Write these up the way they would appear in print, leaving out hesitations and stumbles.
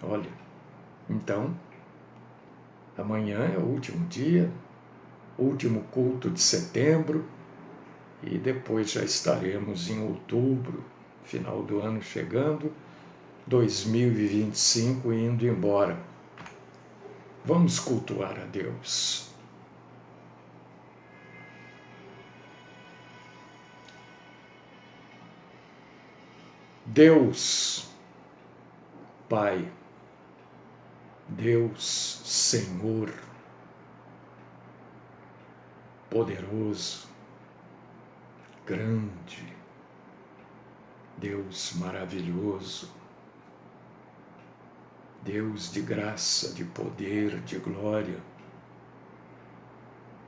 Olha, então, amanhã é o último dia, último culto de setembro, e depois já estaremos em outubro, final do ano chegando, 2025 indo embora. Vamos cultuar a Deus. Deus, Pai, Deus, Senhor, poderoso, grande, Deus maravilhoso, Deus de graça, de poder, de glória,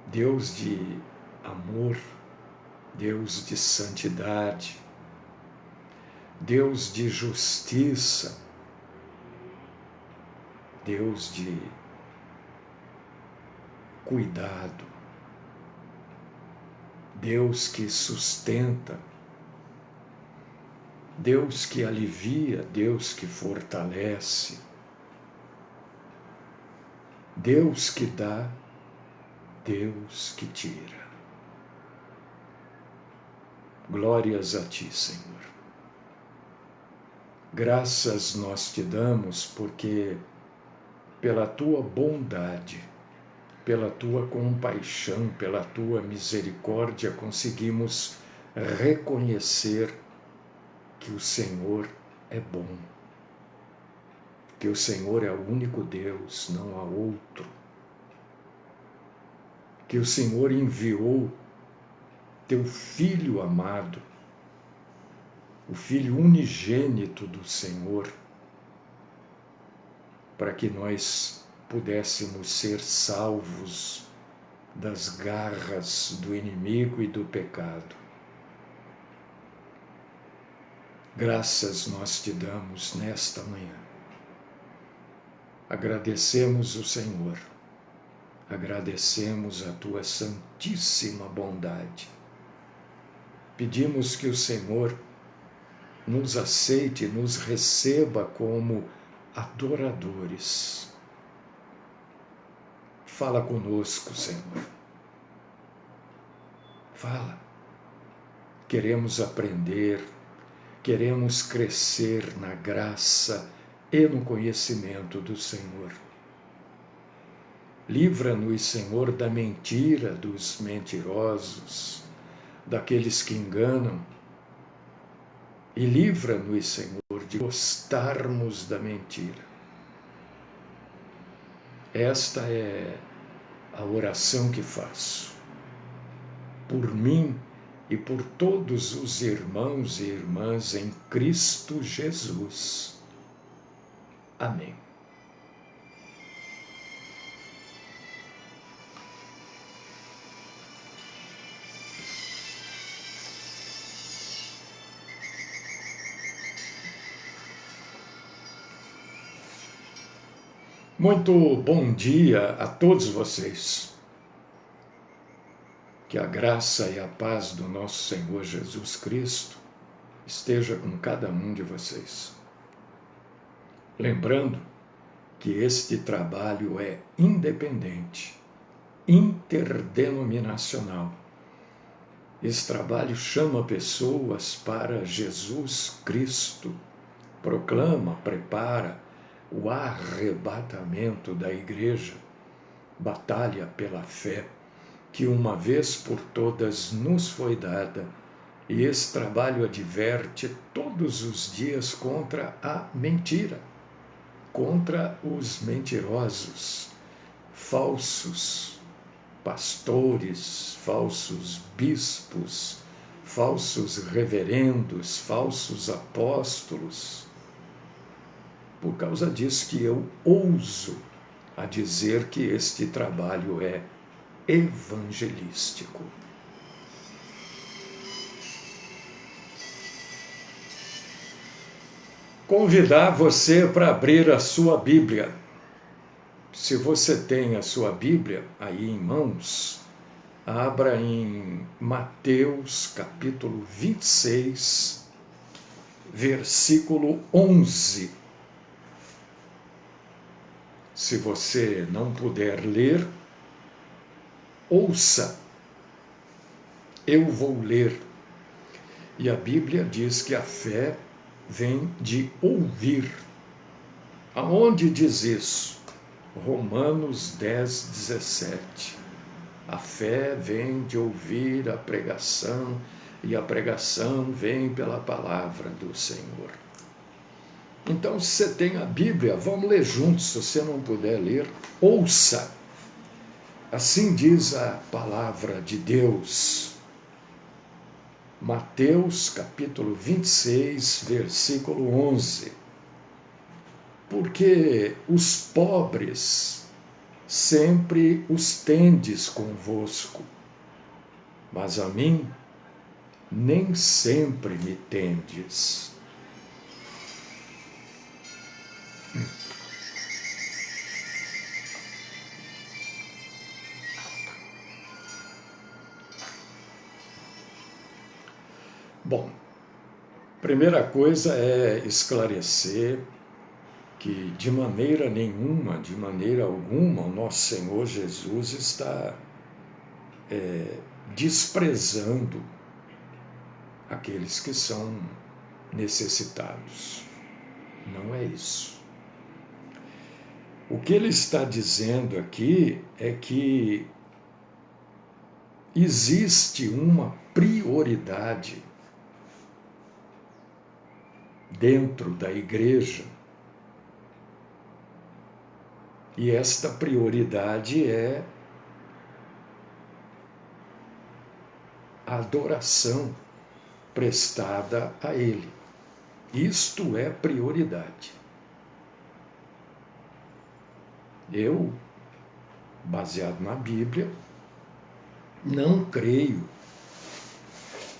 Deus de amor, Deus de santidade, Deus de justiça, Deus de cuidado, Deus que sustenta, Deus que alivia, Deus que fortalece, Deus que dá, Deus que tira. Glórias a ti, Senhor. Graças nós te damos porque pela tua bondade, pela tua compaixão, pela tua misericórdia, conseguimos reconhecer que o Senhor é bom, que o Senhor é o único Deus, não há outro, que o Senhor enviou teu Filho amado, o Filho unigênito do Senhor, para que nós pudéssemos ser salvos das garras do inimigo e do pecado. Graças nós te damos nesta manhã. Agradecemos o Senhor, agradecemos a tua santíssima bondade. Pedimos que o Senhor nos aceite, nos receba como adoradores. Fala conosco, Senhor. Fala. Queremos aprender, queremos crescer na graça e no conhecimento do Senhor. Livra-nos, Senhor, da mentira dos mentirosos, daqueles que enganam, e livra-nos, Senhor, de gostarmos da mentira. Esta é a oração que faço, por mim e por todos os irmãos e irmãs em Cristo Jesus. Amém. Muito bom dia a todos vocês. Que a graça e a paz do nosso Senhor Jesus Cristo esteja com cada um de vocês. Lembrando que este trabalho é independente, interdenominacional. Esse trabalho chama pessoas para Jesus Cristo, proclama, prepara o arrebatamento da igreja, batalha pela fé, que uma vez por todas nos foi dada, e esse trabalho adverte todos os dias contra a mentira, contra os mentirosos, falsos pastores, falsos bispos, falsos reverendos, falsos apóstolos. Por causa disso que eu ouso a dizer que este trabalho é evangelístico. Convidar você para abrir a sua Bíblia. Se você tem a sua Bíblia aí em mãos, abra em Mateus capítulo 26, versículo 11. Se você não puder ler, ouça. Eu vou ler. E a Bíblia diz que a fé vem de ouvir. Aonde diz isso? Romanos 10, 17. A fé vem de ouvir a pregação, e a pregação vem pela palavra do Senhor. Então, se você tem a Bíblia, vamos ler juntos. Se você não puder ler, ouça. Assim diz a palavra de Deus. Mateus capítulo 26, versículo 11. Porque os pobres sempre os tendes convosco, mas a mim nem sempre me tendes. Bom, primeira coisa é esclarecer que de maneira nenhuma, de maneira alguma, o nosso Senhor Jesus está desprezando aqueles que são necessitados. Não é isso. O que ele está dizendo aqui é que existe uma prioridade dentro da igreja, e esta prioridade é a adoração prestada a Ele. Isto é prioridade. Eu, baseado na Bíblia, não creio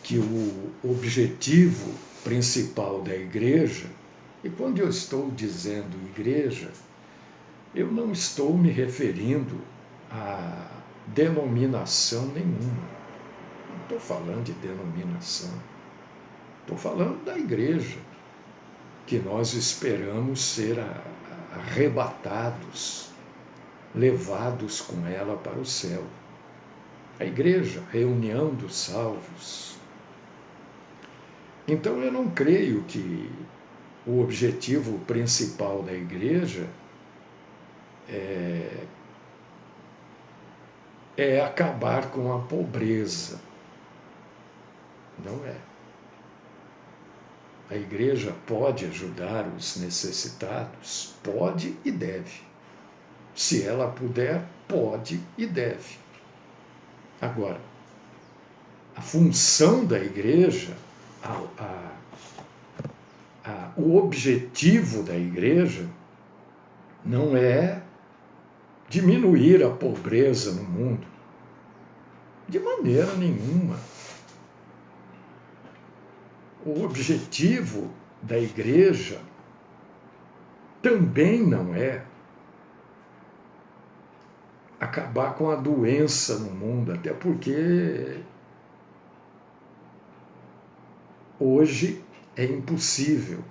que o objetivo principal da igreja, e quando eu estou dizendo igreja, eu não estou me referindo a denominação nenhuma. Não estou falando de denominação. Estou falando da igreja, que nós esperamos ser arrebatados, levados com ela para o céu. A igreja, reunião dos salvos. Então eu não creio que o objetivo principal da igreja é acabar com a pobreza. Não é. A igreja pode ajudar os necessitados? Pode e deve. Se ela puder, pode e deve. Agora, a função da igreja, o objetivo da igreja não é diminuir a pobreza no mundo. De maneira nenhuma. O objetivo da igreja também não é acabar com a doença no mundo, até porque hoje é impossível.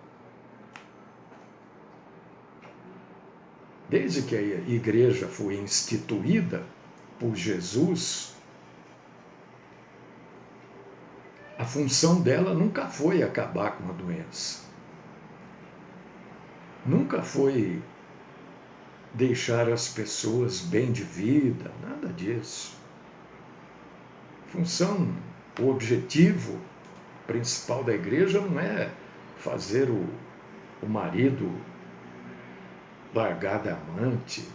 Desde que a igreja foi instituída por Jesus, a função dela nunca foi acabar com a doença. Nunca foi deixar as pessoas bem de vida, nada disso. O objetivo principal da igreja não é fazer o marido largar da amante,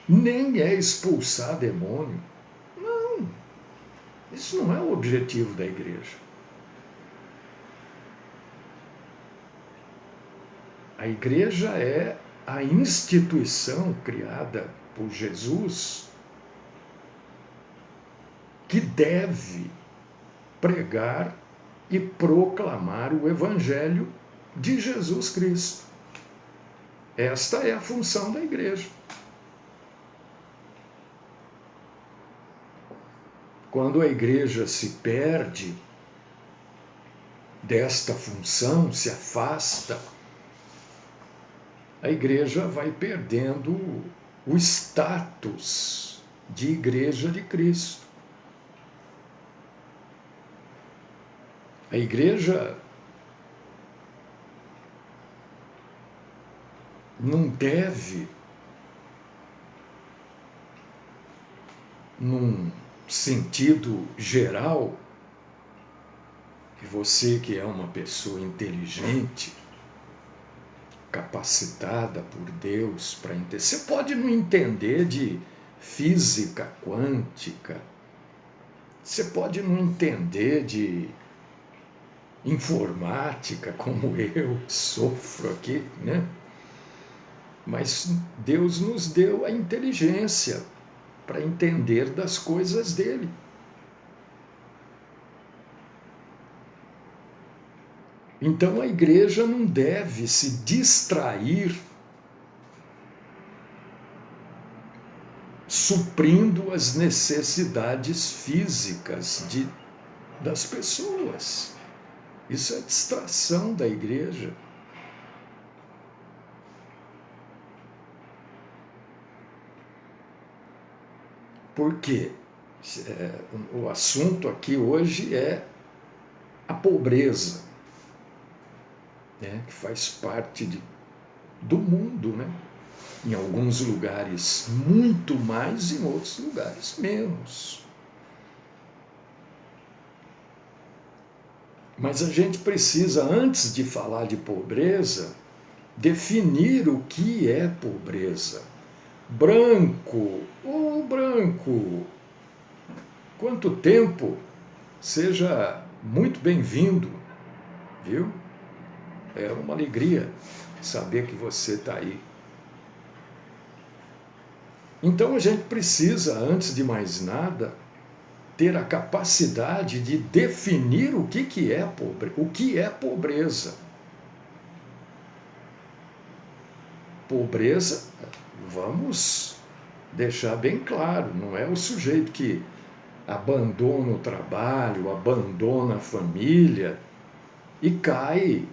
nem é expulsar demônio. Não, isso não é o objetivo da igreja. A igreja é a instituição criada por Jesus que deve pregar e proclamar o Evangelho de Jesus Cristo. Esta é a função da igreja. Quando a igreja se perde desta função, se afasta, a igreja vai perdendo o status de igreja de Cristo. A igreja não deve, num sentido geral, e você que é uma pessoa inteligente, capacitada por Deus para entender, você pode não entender de física quântica, você pode não entender de informática, como eu sofro aqui, né? Mas Deus nos deu a inteligência para entender das coisas dele. Então a igreja não deve se distrair suprindo as necessidades físicas das pessoas. Isso é distração da igreja. Por quê? O assunto aqui hoje é a pobreza, né, que faz parte do mundo, né? Em alguns lugares muito mais, em outros lugares menos. Mas a gente precisa, antes de falar de pobreza, definir o que é pobreza. Branco, branco, quanto tempo? Seja muito bem-vindo, viu? É uma alegria saber que você está aí. Então a gente precisa, antes de mais nada, ter a capacidade de definir o que é pobreza. Pobreza, vamos deixar bem claro, não é o sujeito que abandona o trabalho, abandona a família e cai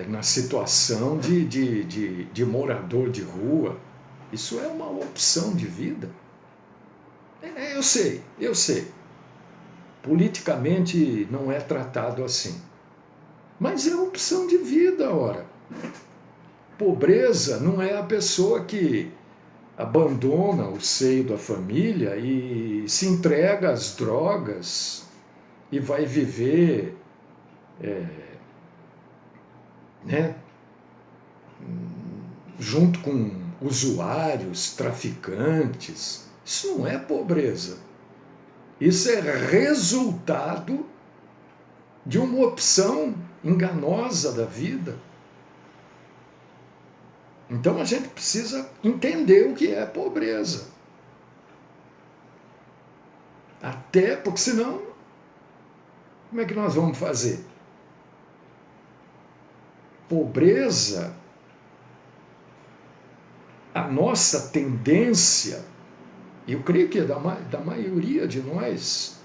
na situação de morador de rua. Isso é uma opção de vida. Eu sei. Politicamente não é tratado assim. Mas é opção de vida, ora. Pobreza não é a pessoa que abandona o seio da família e se entrega às drogas e vai viver junto com usuários, traficantes. Isso não é pobreza. Isso é resultado de uma opção enganosa da vida. Então a gente precisa entender o que é pobreza. Até porque senão, como é que nós vamos fazer? Pobreza, a nossa tendência, eu creio que é da maioria de nós,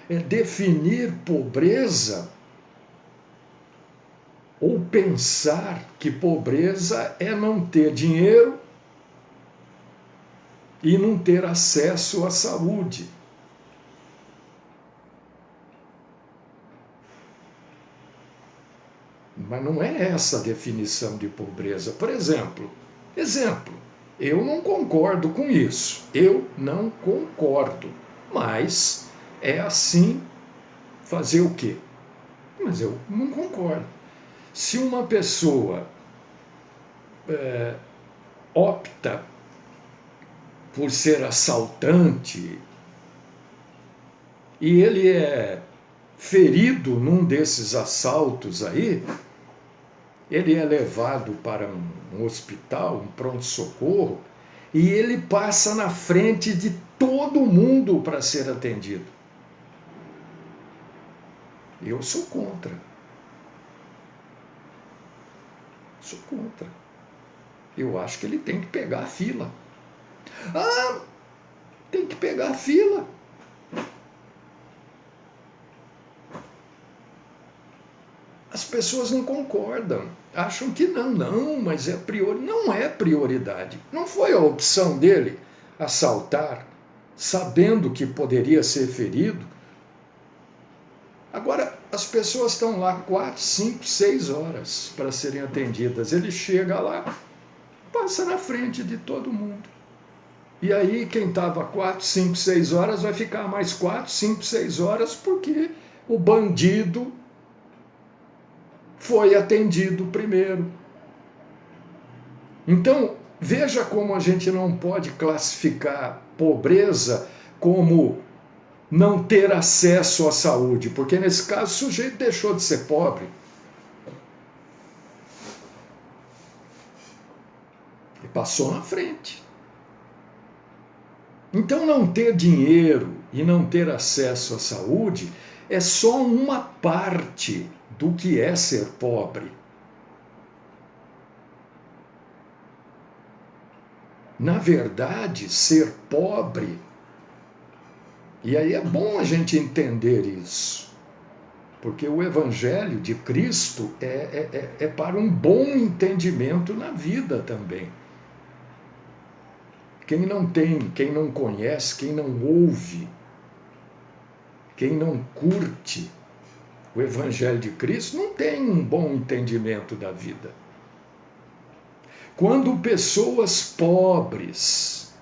é definir pobreza ou pensar que pobreza é não ter dinheiro e não ter acesso à saúde. Mas não é essa a definição de pobreza. Por exemplo, eu não concordo com isso. Eu não concordo. Mas é assim, fazer o quê? Mas eu não concordo. Se uma pessoa opta por ser assaltante e ele é ferido num desses assaltos aí, ele é levado para um hospital, um pronto-socorro, e ele passa na frente de todo mundo para ser atendido. Eu sou contra. Sou contra. Eu acho que ele tem que pegar a fila. Tem que pegar a fila. pessoas não concordam, acham que não, mas não é prioridade. Não foi a opção dele assaltar, sabendo que poderia ser ferido. Agora, as pessoas estão lá 4, 5, 6 horas para serem atendidas. Ele chega lá, passa na frente de todo mundo. E aí quem estava 4, 5, 6 horas vai ficar mais 4, 5, 6 horas porque o bandido foi atendido primeiro. Então, veja como a gente não pode classificar pobreza como não ter acesso à saúde, porque nesse caso o sujeito deixou de ser pobre. E passou na frente. Então, não ter dinheiro e não ter acesso à saúde é só uma parte do que é ser pobre. Na verdade, ser pobre, e aí é bom a gente entender isso, porque o Evangelho de Cristo é para um bom entendimento na vida também. Quem não tem, quem não conhece, quem não ouve, quem não curte o Evangelho de Cristo, não tem um bom entendimento da vida. Quando pessoas pobres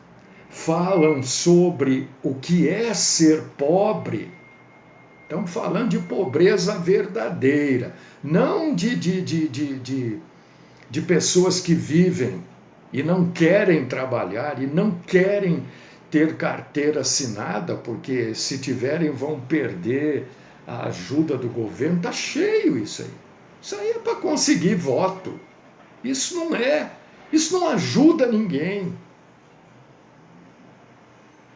falam sobre o que é ser pobre, estão falando de pobreza verdadeira, não de pessoas que vivem e não querem trabalhar e não querem ter carteira assinada, porque se tiverem vão perder a ajuda do governo. Está cheio isso aí. Isso aí é para conseguir voto. Isso não ajuda ninguém.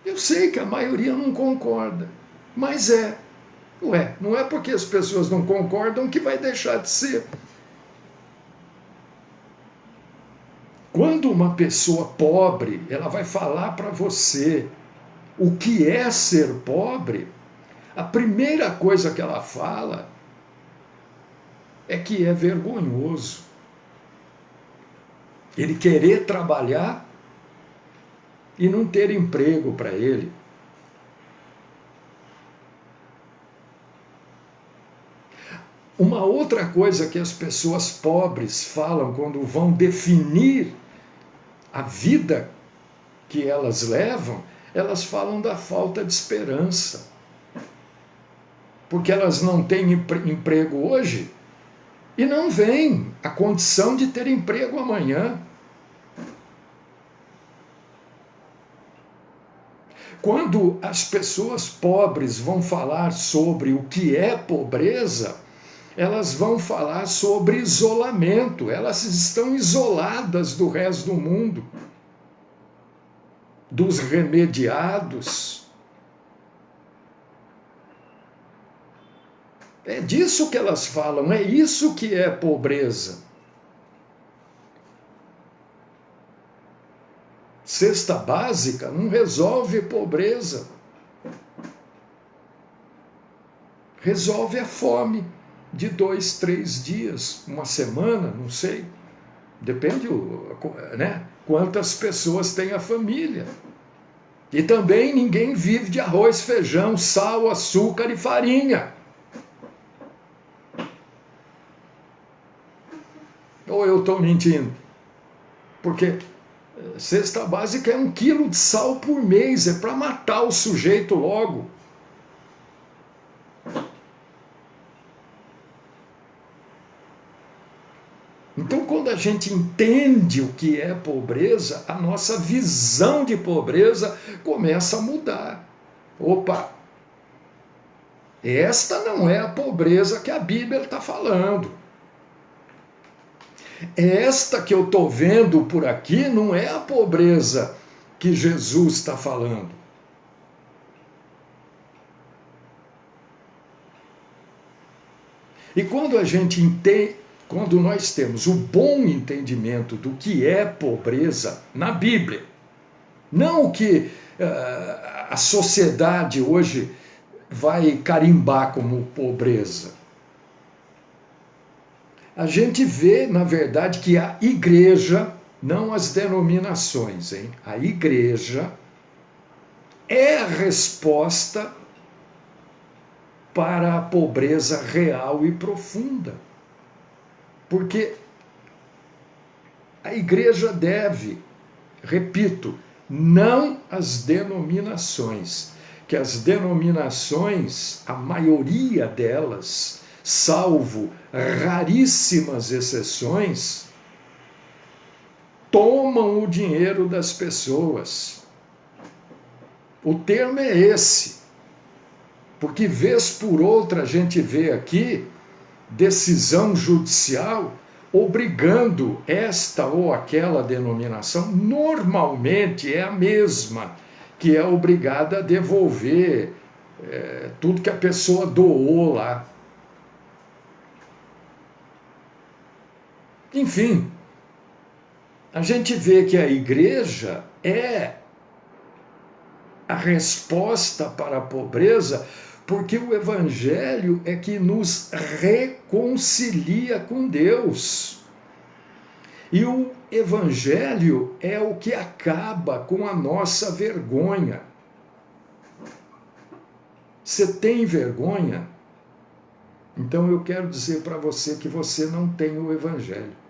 Eu sei que a maioria não concorda, mas não é porque as pessoas não concordam que vai deixar de ser. Quando uma pessoa pobre, ela vai falar para você o que é ser pobre, a primeira coisa que ela fala é que é vergonhoso ele querer trabalhar e não ter emprego para ele. Uma outra coisa que as pessoas pobres falam quando vão definir a vida que elas levam, elas falam da falta de esperança. Porque elas não têm emprego hoje e não veem a condição de ter emprego amanhã. Quando as pessoas pobres vão falar sobre o que é pobreza, elas vão falar sobre isolamento. Elas estão isoladas do resto do mundo, dos remediados. É disso que elas falam, é isso que é pobreza. Cesta básica não resolve pobreza. Resolve a fome de 2, 3 dias, uma semana, não sei. Depende, né? Quantas pessoas tem a família. E também ninguém vive de arroz, feijão, sal, açúcar e farinha. Ou eu estou mentindo? Porque cesta básica é 1 quilo de sal por mês, é para matar o sujeito logo. Então, quando a gente entende o que é pobreza, a nossa visão de pobreza começa a mudar. Opa! Esta não é a pobreza que a Bíblia está falando. Esta que eu estou vendo por aqui não é a pobreza que Jesus está falando. E quando a gente entende, quando nós temos o bom entendimento do que é pobreza na Bíblia, não o que a sociedade hoje vai carimbar como pobreza. a gente vê, na verdade, que a igreja, não as denominações, hein? A igreja é a resposta para a pobreza real e profunda. Porque a igreja deve, repito, não as denominações, que as denominações, a maioria delas, salvo raríssimas exceções, tomam o dinheiro das pessoas. O termo é esse, porque vez por outra a gente vê aqui decisão judicial obrigando esta ou aquela denominação, normalmente é a mesma, que é obrigada a devolver tudo que a pessoa doou lá. Enfim, a gente vê que a igreja é a resposta para a pobreza, porque o Evangelho é que nos reconcilia com Deus. E o Evangelho é o que acaba com a nossa vergonha. Você tem vergonha? Então eu quero dizer para você que você não tem o Evangelho.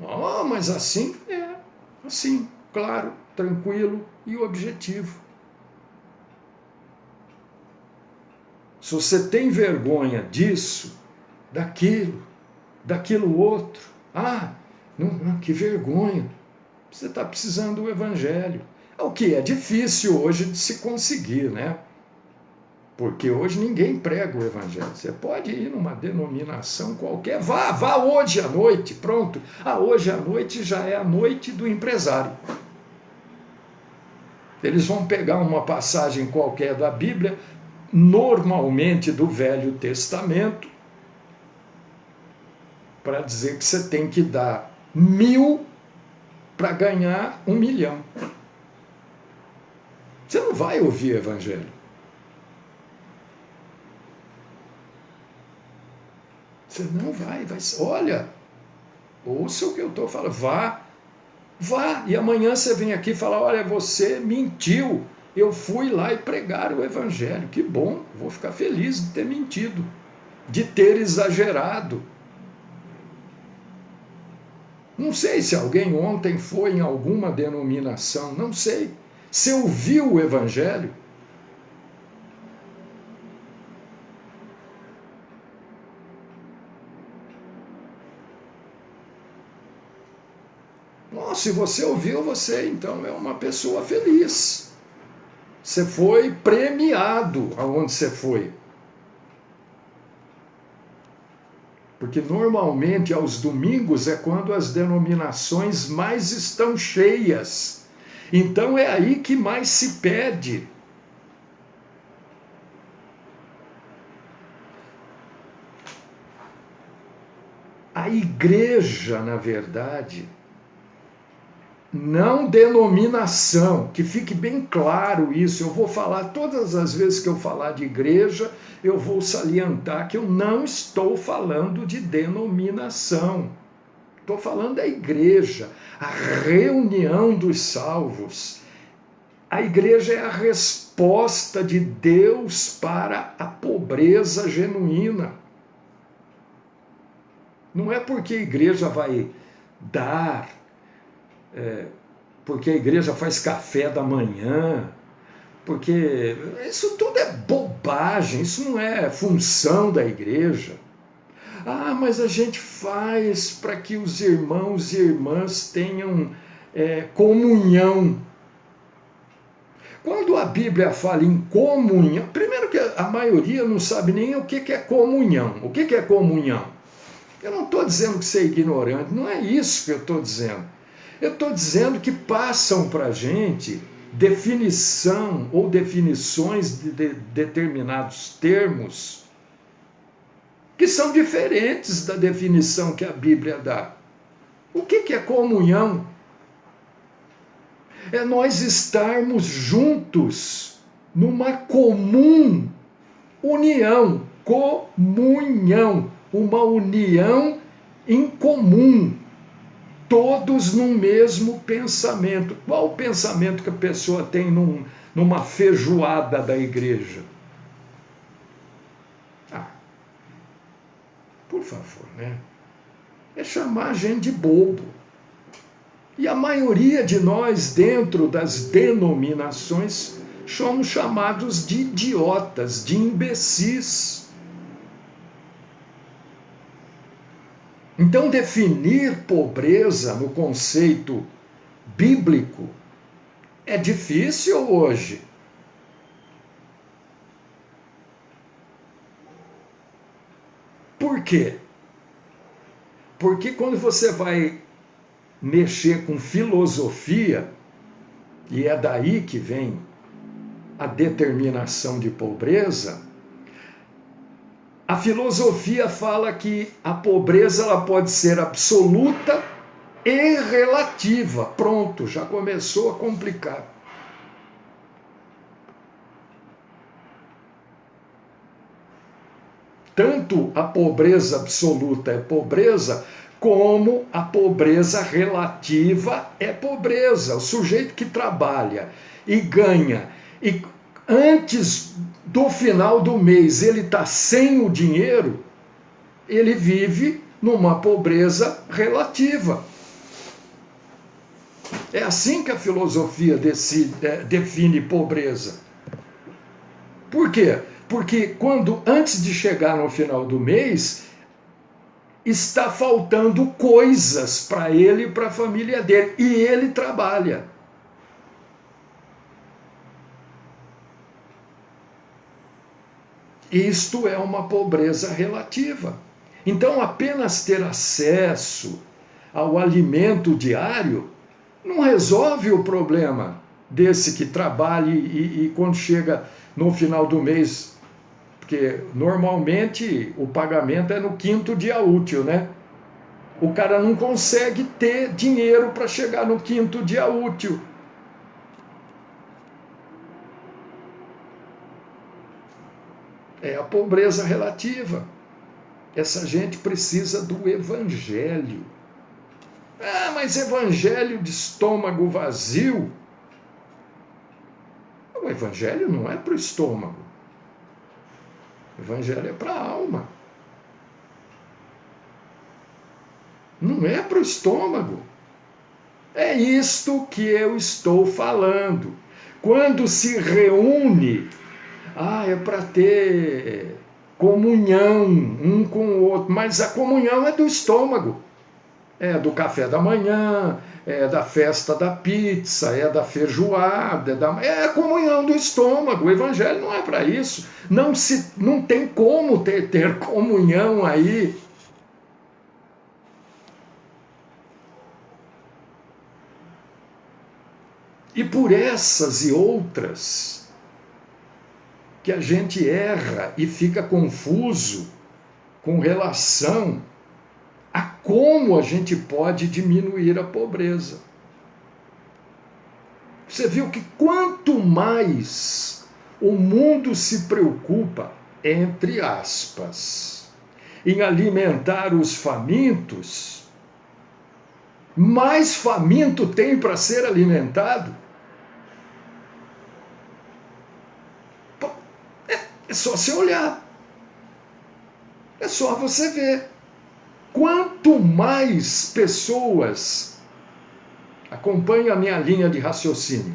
Oh, mas assim? É, assim, claro, tranquilo e objetivo. Se você tem vergonha disso, daquilo outro, que vergonha, você está precisando do Evangelho. O que é difícil hoje de se conseguir, né? Porque hoje ninguém prega o Evangelho. Você pode ir numa denominação qualquer, vá hoje à noite, pronto. Hoje à noite já é a noite do empresário. Eles vão pegar uma passagem qualquer da Bíblia, normalmente do Velho Testamento, para dizer que você tem que dar 1.000 para ganhar 1 milhão. Você não vai ouvir Evangelho. Você não vai. Olha, ouça o que eu estou falando. Vá. E amanhã você vem aqui e fala, olha, você mentiu. Eu fui lá e pregar o Evangelho. Que bom, vou ficar feliz de ter mentido, de ter exagerado. Não sei se alguém ontem foi em alguma denominação, não sei. Você ouviu o Evangelho? Se você ouviu, você então é uma pessoa feliz. Você foi premiado aonde você foi. Porque normalmente aos domingos é quando as denominações mais estão cheias. Então é aí que mais se pede. A igreja, na verdade, não denominação, que fique bem claro isso. Eu vou falar, todas as vezes que eu falar de igreja, eu vou salientar que eu não estou falando de denominação. Estou falando da igreja, a reunião dos salvos. A igreja é a resposta de Deus para a pobreza genuína. Não é porque a igreja vai dar, porque a igreja faz café da manhã, porque isso tudo é bobagem, isso não é função da igreja. Mas a gente faz para que os irmãos e irmãs tenham comunhão. Quando a Bíblia fala em comunhão, primeiro que a maioria não sabe nem o que é comunhão. O que é comunhão? Eu não estou dizendo que você é ignorante, não é isso que eu estou dizendo. Eu estou dizendo que passam para a gente definição ou definições de determinados termos que são diferentes da definição que a Bíblia dá. O que é comunhão? É nós estarmos juntos numa comum união, comunhão, uma união em comum, todos no mesmo pensamento. Qual o pensamento que a pessoa tem numa feijoada da igreja? Por favor, né? É chamar a gente de bobo. E a maioria de nós, dentro das denominações, somos chamados de idiotas, de imbecis. Então, definir pobreza no conceito bíblico é difícil hoje. Por quê? Porque quando você vai mexer com filosofia, e é daí que vem a determinação de pobreza, a filosofia fala que a pobreza ela pode ser absoluta e relativa. Pronto, já começou a complicar. Tanto a pobreza absoluta é pobreza, como a pobreza relativa é pobreza. O sujeito que trabalha e ganha, e antes do final do mês ele está sem o dinheiro, ele vive numa pobreza relativa. É assim que a filosofia define pobreza. Por quê? Porque antes de chegar no final do mês, está faltando coisas para ele e para a família dele. E ele trabalha. Isto é uma pobreza relativa. Então, apenas ter acesso ao alimento diário não resolve o problema desse que trabalha e quando chega no final do mês, porque normalmente o pagamento é no 5º dia útil, né? O cara não consegue ter dinheiro para chegar no 5º dia útil. É a pobreza relativa. Essa gente precisa do evangelho. Ah, mas evangelho de estômago vazio? O evangelho não é para o estômago. O evangelho é para a alma. Não é para o estômago. É isto que eu estou falando. Quando se reúne, é para ter comunhão um com o outro, mas a comunhão é do estômago. É do café da manhã, é da festa da pizza, é da feijoada, é a comunhão do estômago. O evangelho não é para isso. Não tem como ter comunhão aí. E por essas e outras que a gente erra e fica confuso com relação a como a gente pode diminuir a pobreza. Você viu que quanto mais o mundo se preocupa, entre aspas, em alimentar os famintos, mais faminto tem para ser alimentado. É só você olhar. É só você ver. Quanto mais pessoas, acompanhe a minha linha de raciocínio,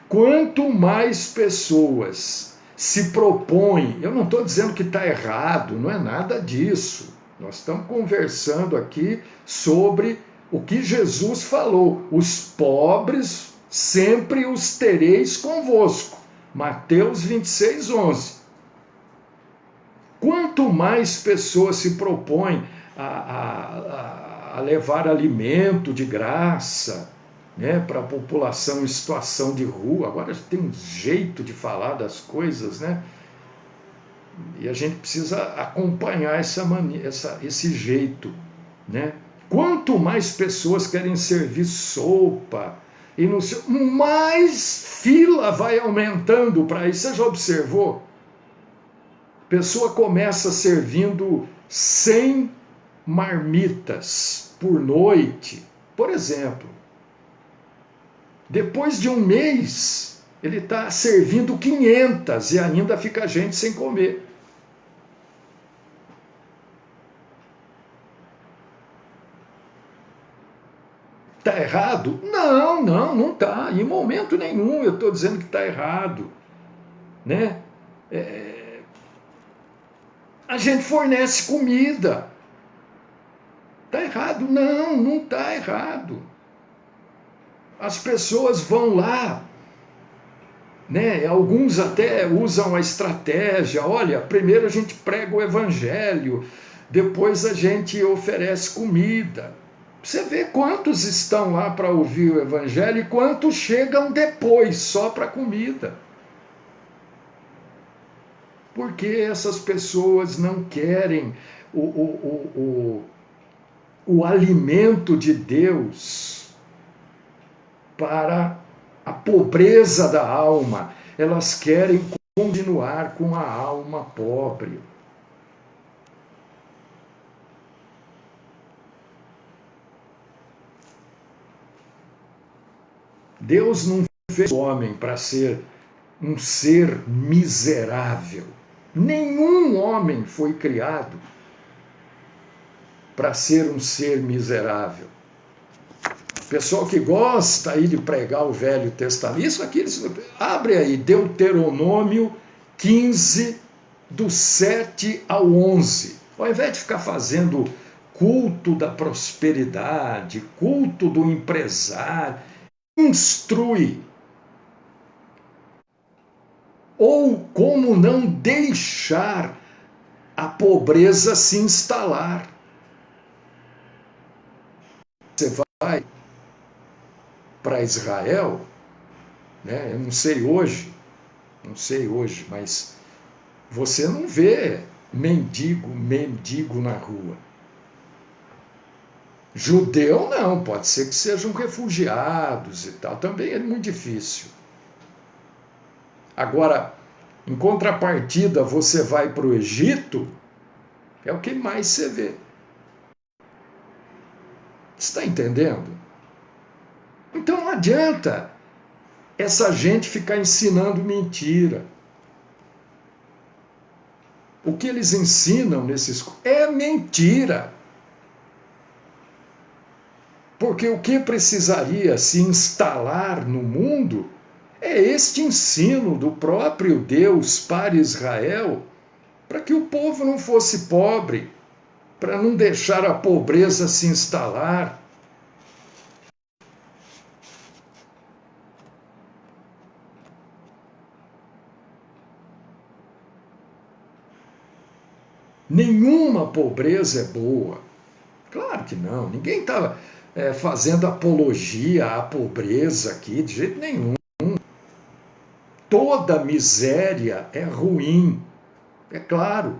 quanto mais pessoas se propõem, eu não estou dizendo que está errado, não é nada disso. Nós estamos conversando aqui sobre o que Jesus falou. Os pobres sempre os tereis convosco. Mateus 26, 11. Quanto mais pessoas se propõem a levar alimento de graça, né, para a população em situação de rua. Agora tem um jeito de falar das coisas, né? E a gente precisa acompanhar esse jeito, né? Quanto mais pessoas querem servir sopa, mais fila vai aumentando para isso. Você já observou? A pessoa começa servindo 100 marmitas por noite, por exemplo. Depois de um mês, ele está servindo 500 e ainda fica gente sem comer. Está errado? Não está. Em momento nenhum eu estou dizendo que está errado. Né? A gente fornece comida. Está errado? Não está errado. As pessoas vão lá, né? Alguns até usam a estratégia, olha, primeiro a gente prega o evangelho, depois a gente oferece comida. Você vê quantos estão lá para ouvir o evangelho e quantos chegam depois só para comida. Porque essas pessoas não querem o alimento de Deus para a pobreza da alma. Elas querem continuar com a alma pobre. Deus não fez o homem para ser um ser miserável. Nenhum homem foi criado para ser um ser miserável. Pessoal que gosta aí de pregar o Velho Testamento, isso aqui, abre aí, Deuteronômio 15, do 7 ao 11. Ao invés de ficar fazendo culto da prosperidade, culto do empresário, instrui. Ou como não deixar a pobreza se instalar. Você vai para Israel, né? Eu não sei hoje, mas você não vê mendigo na rua. Judeu não, pode ser que sejam refugiados e tal, também é muito difícil. Agora, em contrapartida, você vai para o Egito, é o que mais você vê. Está entendendo? Então não adianta essa gente ficar ensinando mentira. O que eles ensinam nesses é mentira. Porque o que precisaria se instalar no mundo é este ensino do próprio Deus para Israel, para que o povo não fosse pobre, para não deixar a pobreza se instalar. Nenhuma pobreza é boa. Claro que não. Ninguém está fazendo apologia à pobreza aqui, de jeito nenhum. Toda miséria é ruim. É claro.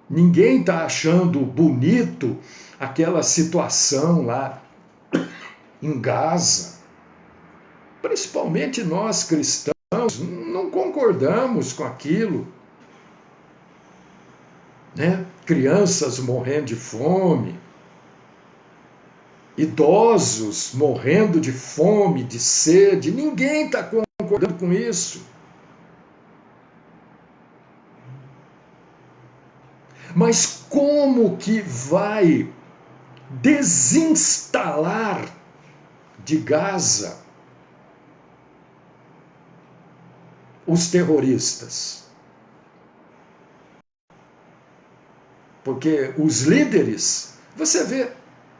Ninguém está achando bonito aquela situação lá em Gaza. Principalmente nós cristãos não concordamos com aquilo. Né? Crianças morrendo de fome, idosos morrendo de fome, de sede, ninguém está concordando com isso. Mas como que vai desinstalar de Gaza os terroristas? Porque os líderes, você vê,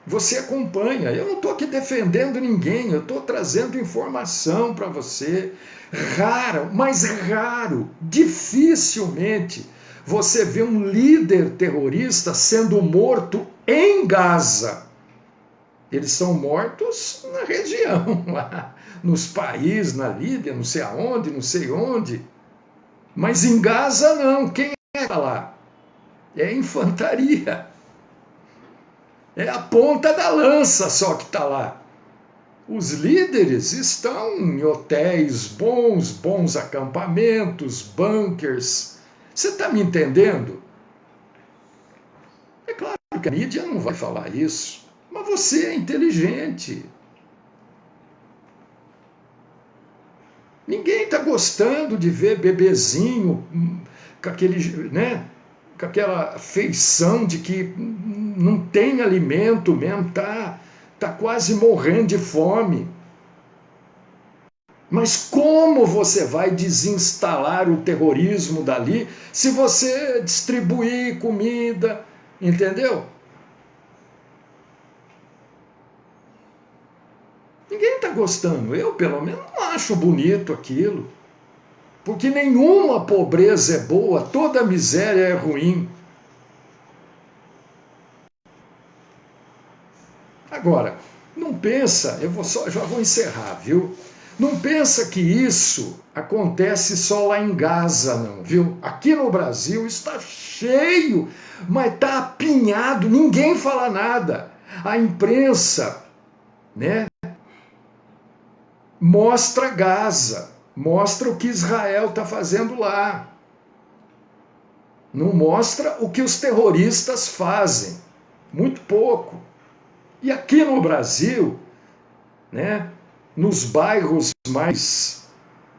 você acompanha. Eu não estou aqui defendendo ninguém, eu estou trazendo informação para você. Raro, mas raro, dificilmente você vê um líder terrorista sendo morto em Gaza. Eles são mortos na região, lá, nos países, na Líbia, não sei aonde, não sei onde. Mas em Gaza não, quem é lá? É infantaria. É a ponta da lança só que está lá. Os líderes estão em hotéis bons acampamentos, bunkers. Você está me entendendo? porque a mídia não vai falar isso. Mas você é inteligente. Ninguém está gostando de ver bebezinho com aquele, né, com aquela feição de que não tem alimento mesmo, tá quase morrendo de fome. Mas como você vai desinstalar o terrorismo dali se você distribuir comida, entendeu? Ninguém está gostando. Eu, pelo menos, não acho bonito aquilo. Porque nenhuma pobreza é boa, toda miséria é ruim. Agora, não pensa, já vou encerrar, viu? Não pensa que isso acontece só lá em Gaza, não, viu? Aqui no Brasil está cheio, mas está apinhado, ninguém fala nada. A imprensa, né, mostra Gaza, mostra o que Israel está fazendo lá. Não mostra o que os terroristas fazem, muito pouco. E aqui no Brasil, né, nos bairros mais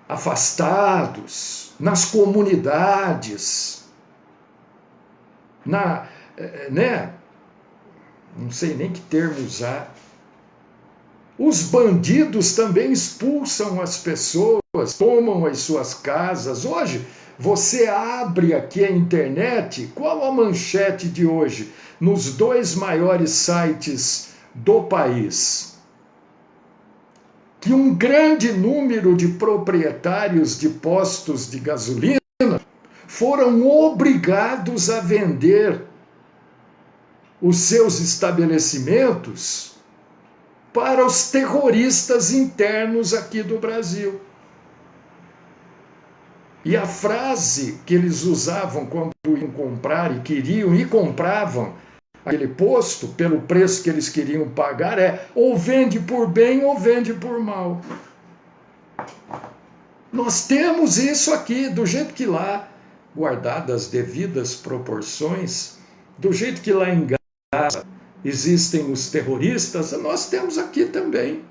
afastados, nas comunidades, né, não sei nem que termo usar, os bandidos também expulsam as pessoas, tomam as suas casas. Hoje, você abre aqui a internet, qual a manchete de hoje? Nos 2 maiores sites do país, que um grande número de proprietários de postos de gasolina foram obrigados a vender os seus estabelecimentos para os terroristas internos aqui do Brasil. E a frase que eles usavam quando iam comprar e queriam e compravam aquele posto pelo preço que eles queriam pagar é: ou vende por bem ou vende por mal. Nós temos isso aqui, do jeito que lá, guardadas as devidas proporções, do jeito que lá em Gaza existem os terroristas, nós temos aqui também.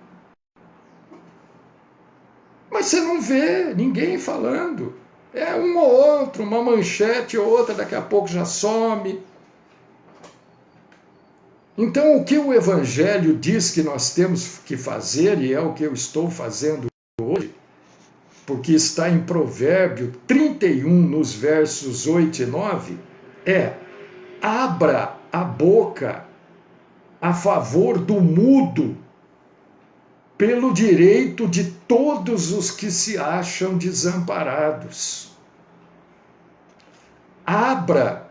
Mas você não vê ninguém falando. É um ou outro, uma manchete ou outra, daqui a pouco já some. Então, o que o Evangelho diz que nós temos que fazer, e é o que eu estou fazendo hoje, porque está em Provérbio 31, nos versos 8 e 9, é: abra a boca a favor do mudo, pelo direito de todos os que se acham desamparados. Abra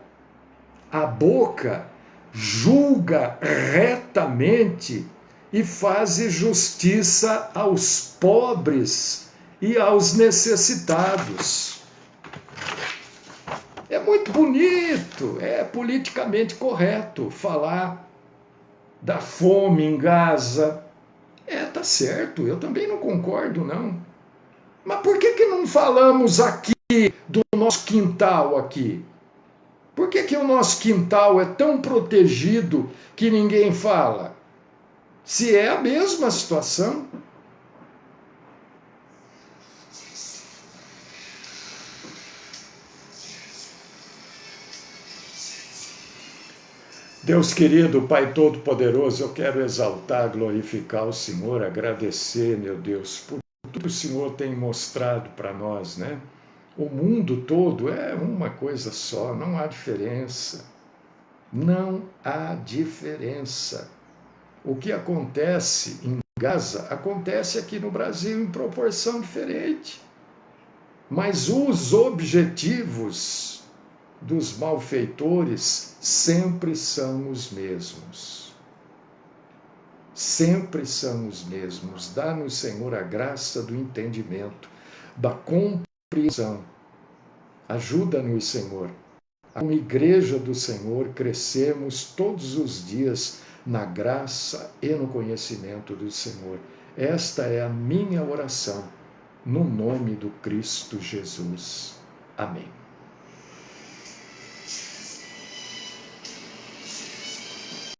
a boca, julga retamente e faz justiça aos pobres e aos necessitados. É muito bonito, é politicamente correto falar da fome em Gaza. Tá certo, eu também não concordo, não. Mas por que não falamos aqui do nosso quintal aqui? Por que o nosso quintal é tão protegido que ninguém fala? Se é a mesma situação. Deus querido, Pai Todo-Poderoso, eu quero exaltar, glorificar o Senhor, agradecer, meu Deus, por tudo que o Senhor tem mostrado para nós, né? O mundo todo é uma coisa só, não há diferença. Não há diferença. O que acontece em Gaza acontece aqui no Brasil em proporção diferente. Mas os objetivos dos malfeitores sempre são os mesmos. Sempre são os mesmos. Dá-nos, Senhor, a graça do entendimento, da compreensão. Ajuda-nos, Senhor, como igreja do Senhor, crescemos todos os dias na graça e no conhecimento do Senhor. Esta é a minha oração, no nome do Cristo Jesus. Amém.